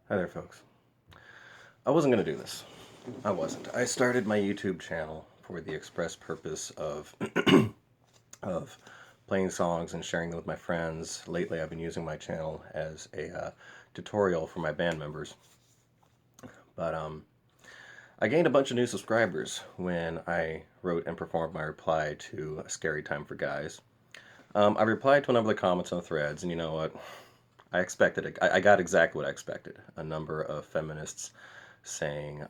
Hi there, folks. I wasn't going to do this. I wasn't. I started my YouTube channel for the express purpose of of playing songs and sharing them with my friends. Lately, I've been using my channel as a tutorial for my band members. But I gained a bunch of new subscribers when I wrote and performed my reply to A Scary Time for Guys. I replied to a number of the comments on the threads, and you know what? I expected it. I got exactly what I expected. A number of feminists saying,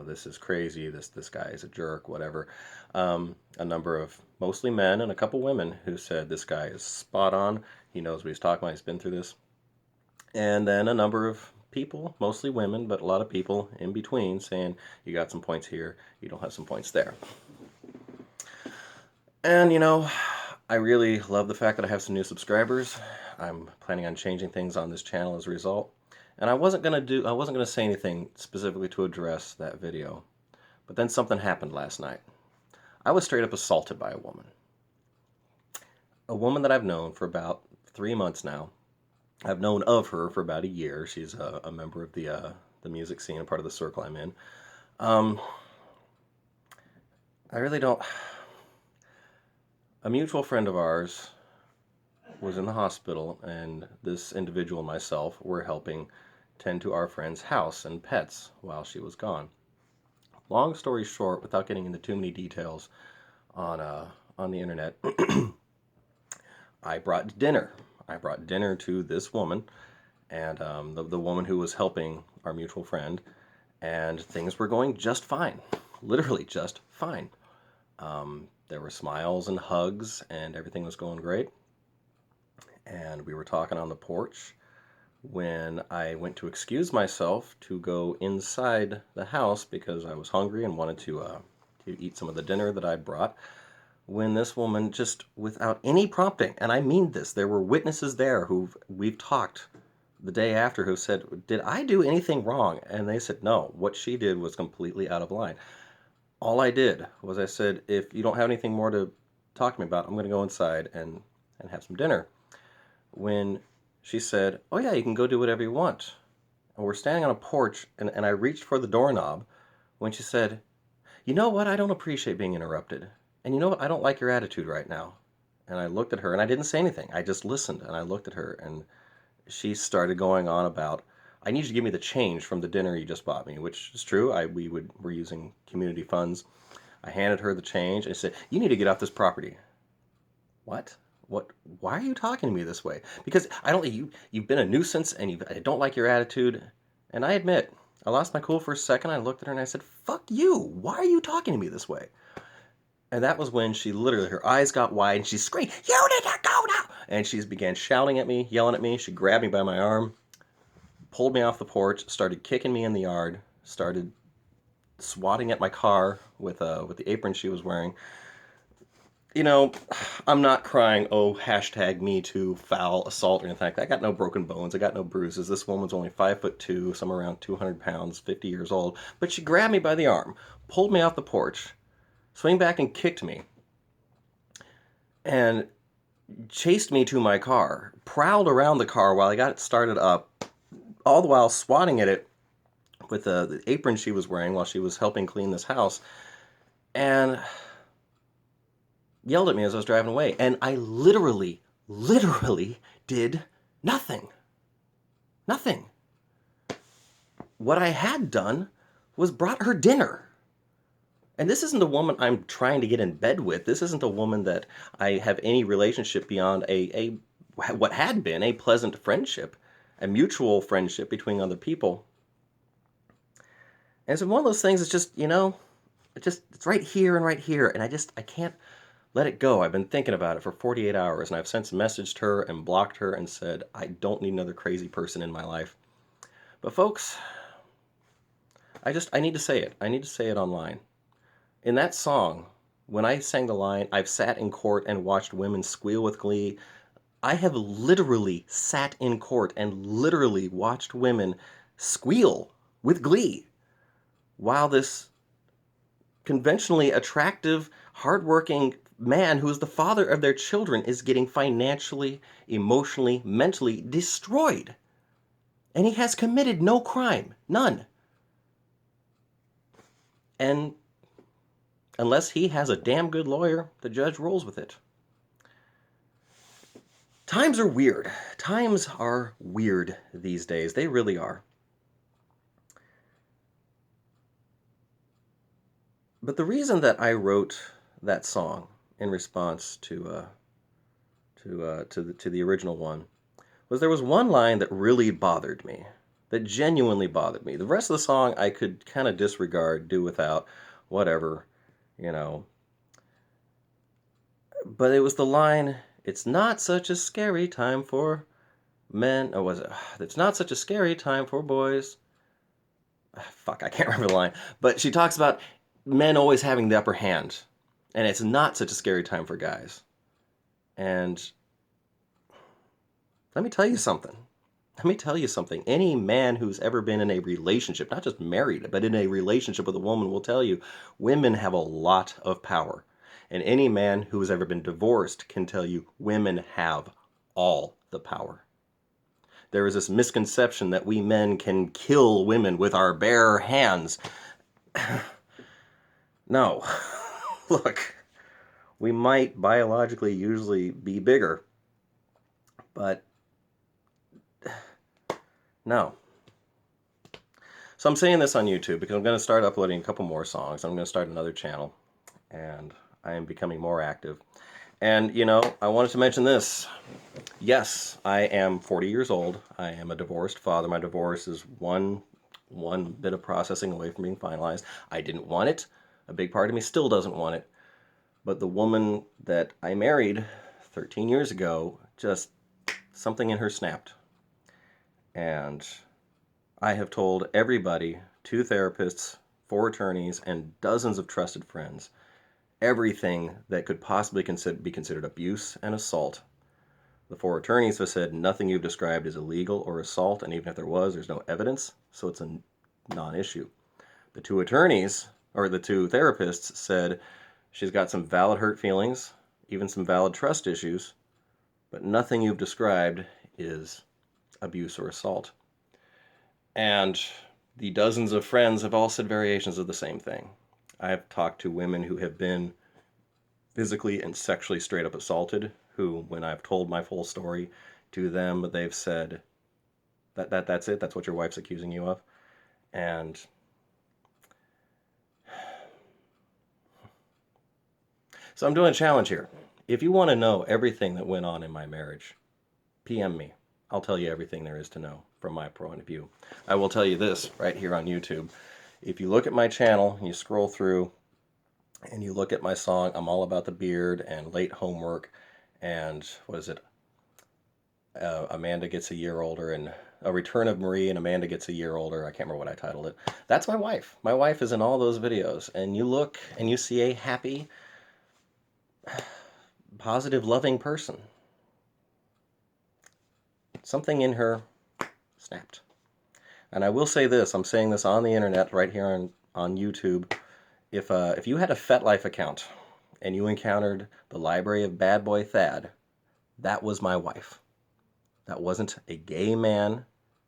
this is crazy, this guy is a jerk, whatever. A number of mostly men and a couple women who said this guy is spot on. He knows what he's talking about. He's been through this. And then a number of people, mostly women, but a lot of people in between saying, you got some points here, you don't have some points there. And, I really love the fact that I have some new subscribers. I'm planning on changing things on this channel as a result. And I wasn't gonna say anything specifically to address that video. But then something happened last night. I was straight up assaulted by a woman. A woman that I've known for about 3 months now. I've known of her for about a year. She's a member of the music scene, a part of the circle I'm in. I really don't... A mutual friend of ours was in the hospital, and this individual and myself were helping tend to our friend's house and pets while she was gone. Long story short, without getting into too many details on the internet, I brought dinner. I brought dinner to this woman and the woman who was helping our mutual friend, and things were going just fine. Literally just fine. There were smiles and hugs, and everything was going great. And we were talking on the porch when I went to excuse myself to go inside the house because I was hungry and wanted to eat some of the dinner that I brought, when this woman, just without any prompting, and I mean this, there were witnesses there who we've talked the day after who said, did I do anything wrong? And they said, no, what she did was completely out of line. All I did was I said, if you don't have anything more to talk to me about, I'm going to go inside and have some dinner. When she said, oh yeah, you can go do whatever you want. And we're standing on a porch, and I reached for the doorknob when she said, you know what, I don't appreciate being interrupted. And you know what, I don't like your attitude right now. And I looked at her, and I didn't say anything. I just listened, and I looked at her, and she started going on about, I need you to give me the change from the dinner you just bought me, which is true. We're using community funds. I handed her the change, and I said, you need to get off this property. What? Why are you talking to me this way? Because you've been a nuisance, and I don't like your attitude. And I admit, I lost my cool for a second. I looked at her and I said, fuck you. Why are you talking to me this way? And that was when she literally, her eyes got wide and she screamed, you need to go now. And she began shouting at me, yelling at me. She grabbed me by my arm, pulled me off the porch, started kicking me in the yard, started swatting at my car with the apron she was wearing. I'm not crying, oh, hashtag me too, foul assault or anything like that. I got no broken bones. I got no bruises. This woman's only 5'2", somewhere around 200 pounds, 50 years old. But she grabbed me by the arm, pulled me off the porch, swung back and kicked me, and chased me to my car, prowled around the car while I got it started up, all the while swatting at it with the apron she was wearing while she was helping clean this house, and yelled at me as I was driving away. And I literally did nothing. Nothing. What I had done was brought her dinner. And this isn't a woman I'm trying to get in bed with. This isn't a woman that I have any relationship beyond what had been a pleasant friendship, a mutual friendship between other people. And it's one of those things that's just, it's right here and right here. And I can't let it go. I've been thinking about it for 48 hours, and I've since messaged her and blocked her and said, I don't need another crazy person in my life. But folks, I need to say it. I need to say it online. In that song, when I sang the line, I've sat in court and watched women squeal with glee, I have literally sat in court and literally watched women squeal with glee while this conventionally attractive, hardworking man who is the father of their children is getting financially, emotionally, mentally destroyed. And he has committed no crime. None. And unless he has a damn good lawyer, the judge rolls with it. Times are weird. Times are weird these days. They really are. But the reason that I wrote that song in response to the original one was there was one line that really bothered me, that genuinely bothered me. The rest of the song I could kind of disregard, do without, whatever, you know. But it was the line, "It's not such a scary time for men," or was it? "It's not such a scary time for boys." Fuck, I can't remember the line. But she talks about men always having the upper hand, and it's not such a scary time for guys. And let me tell you something. Let me tell you something. Any man who's ever been in a relationship, not just married, but in a relationship with a woman will tell you women have a lot of power. And any man who has ever been divorced can tell you women have all the power. There is this misconception that we men can kill women with our bare hands. No. Look, we might biologically usually be bigger, but no. So I'm saying this on YouTube because I'm going to start uploading a couple more songs. I'm going to start another channel, and I am becoming more active. And, you know, I wanted to mention this. Yes, I am 40 years old. I am a divorced father. My divorce is one bit of processing away from being finalized. I didn't want it. A big part of me still doesn't want it. But the woman that I married 13 years ago, just something in her snapped. And I have told everybody, 2 therapists, 4 attorneys, and dozens of trusted friends, everything that could possibly be considered abuse and assault. The 4 attorneys have said nothing you've described is illegal or assault, and even if there was, there's no evidence, so it's a non-issue. The 2 attorneys, or the 2 therapists, said she's got some valid hurt feelings, even some valid trust issues, but nothing you've described is abuse or assault. And the dozens of friends have all said variations of the same thing. I've talked to women who have been physically and sexually straight up assaulted, who, when I've told my full story to them, they've said, that's it, that's what your wife's accusing you of. And so I'm doing a challenge here. If you want to know everything that went on in my marriage, PM me. I'll tell you everything there is to know from my point of view. I will tell you this right here on YouTube. If you look at my channel, you scroll through, and you look at my song, I'm All About the Beard, and Late Homework, and what is it? Amanda Gets a Year Older, and A Return of Marie, and Amanda Gets a Year Older. I can't remember what I titled it. That's my wife. My wife is in all those videos, and you look and you see a happy, positive, loving person. Something in her snapped. And I will say this, I'm saying this on the internet right here on YouTube. If you had a FetLife account and you encountered the library of Bad Boy Thad, that was my wife. That wasn't a gay man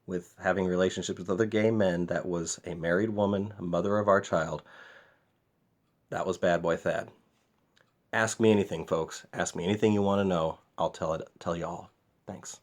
with having relationships with other gay men. That was a married woman, a mother of our child. That was Bad Boy Thad. Ask me anything, folks. Ask me anything you want to know. I'll tell you all. Thanks.